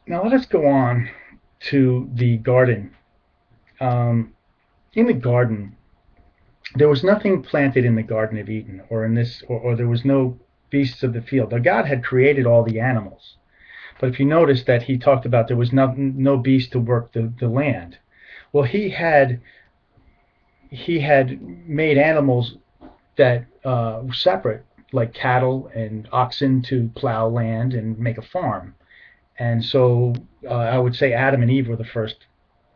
Now let us go on to the garden. Um, in the garden, there was nothing planted in the Garden of Eden, or there was no beasts of the field. Now God had created all the animals, but if you notice that he talked about there was no beast to work the land. Well, he had made animals that were separate, like cattle and oxen to plow land and make a farm. And so I would say Adam and Eve were the first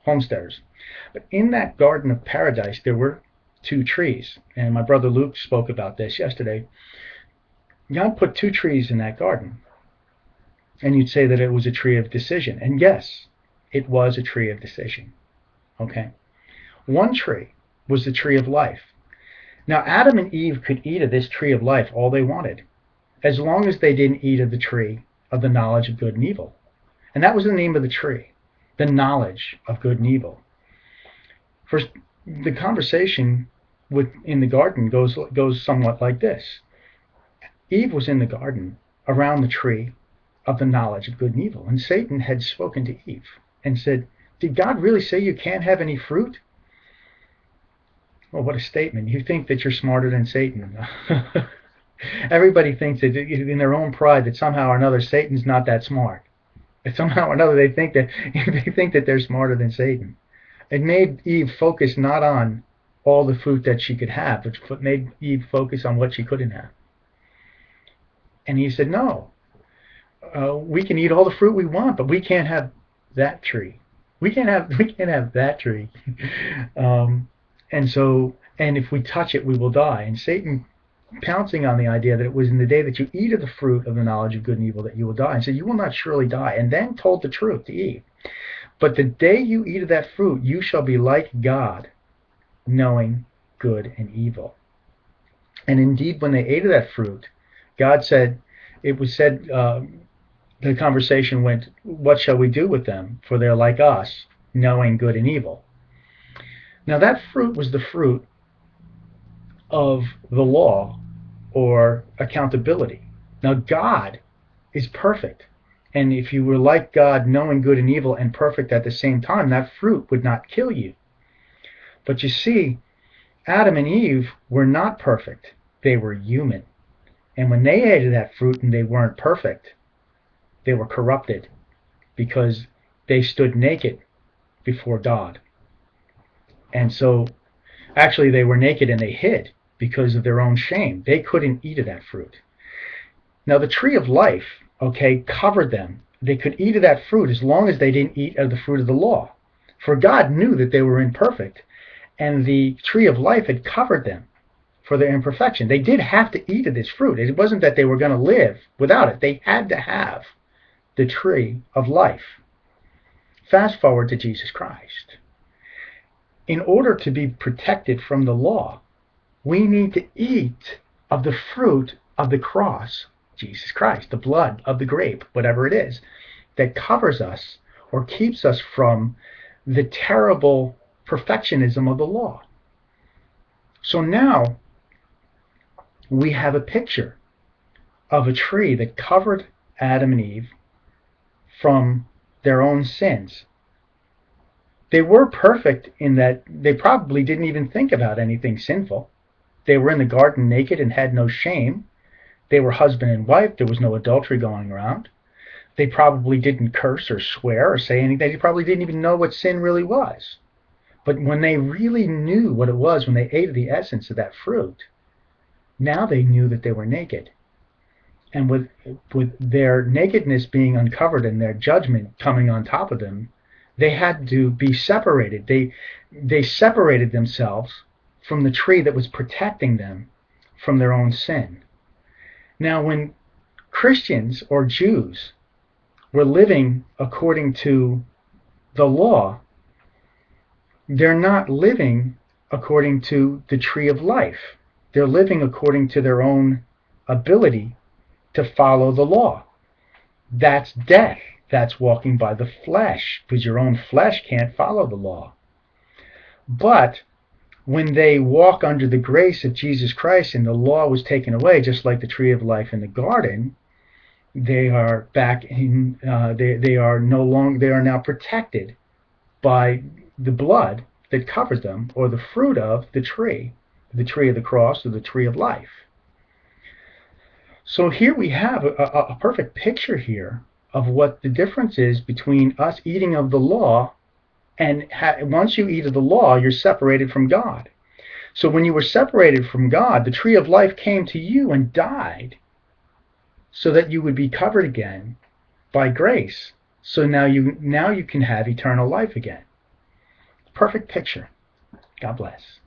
homesteaders. But in that Garden of Paradise, there were two trees. And my brother Luke spoke about this yesterday. God put two trees in that garden. And you'd say that it was a tree of decision. And yes, it was a tree of decision. Okay? One tree was the tree of life. Now, Adam and Eve could eat of this tree of life all they wanted, as long as they didn't eat of the tree of the knowledge of good and evil. And that was the name of the tree, the knowledge of good and evil. First, the conversation in the garden goes somewhat like this. Eve was in the garden around the tree of the knowledge of good and evil, and Satan had spoken to Eve and said, "Did God really say you can't have any fruit?" Well, what a statement. You think that you're smarter than Satan. Everybody thinks that in their own pride that somehow or another Satan's not that smart. That somehow or another they think that they're smarter than Satan. It made Eve focus not on all the fruit that she could have, but made Eve focus on what she couldn't have. And he said, "No, we can eat all the fruit we want, but we can't have that tree. We can't have that tree." And if we touch it, we will die. And Satan, pouncing on the idea that it was in the day that you eat of the fruit of the knowledge of good and evil that you will die, and said, "You will not surely die," and then told the truth to Eve. "But the day you eat of that fruit, you shall be like God, knowing good and evil." And indeed, when they ate of that fruit, God said, it was said, the conversation went, "What shall we do with them? For they're like us, knowing good and evil." Now that fruit was the fruit of the law or accountability. Now God is perfect. And if you were like God, knowing good and evil and perfect at the same time, that fruit would not kill you. But you see, Adam and Eve were not perfect. They were human. And when they ate of that fruit and they weren't perfect, they were corrupted because they stood naked before God. And so, actually, they were naked and they hid because of their own shame. They couldn't eat of that fruit. Now, the tree of life, okay, covered them. They could eat of that fruit as long as they didn't eat of the fruit of the law. For God knew that they were imperfect, and the tree of life had covered them for their imperfection. They did have to eat of this fruit. It wasn't that they were going to live without it. They had to have the tree of life. Fast forward to Jesus Christ. In order to be protected from the law, we need to eat of the fruit of the cross, Jesus Christ, the blood of the grape, whatever it is, that covers us or keeps us from the terrible perfectionism of the law. So now we have a picture of a tree that covered Adam and Eve from their own sins. They were perfect in that they probably didn't even think about anything sinful. They were in the garden naked and had no shame. They were husband and wife. There was no adultery going around. They probably didn't curse or swear or say anything. They probably didn't even know what sin really was. But when they really knew what it was, when they ate of the essence of that fruit, now they knew that they were naked. And with their nakedness being uncovered and their judgment coming on top of them, they had to be separated. They separated themselves from the tree that was protecting them from their own sin. Now, when Christians or Jews were living according to the law, they're not living according to the tree of life. They're living according to their own ability to follow the law. That's death. That's walking by the flesh, because your own flesh can't follow the law. But when they walk under the grace of Jesus Christ and the law was taken away, just like the tree of life in the garden, they are back in. They are no longer. They are now protected by the blood that covers them, or the fruit of the tree of the cross, or the tree of life. So here we have a perfect picture here of what the difference is between us eating of the law and once you eat of the law, you're separated from God. So when you were separated from God, the tree of life came to you and died so that you would be covered again by grace. So now you can have eternal life again. Perfect picture. God bless.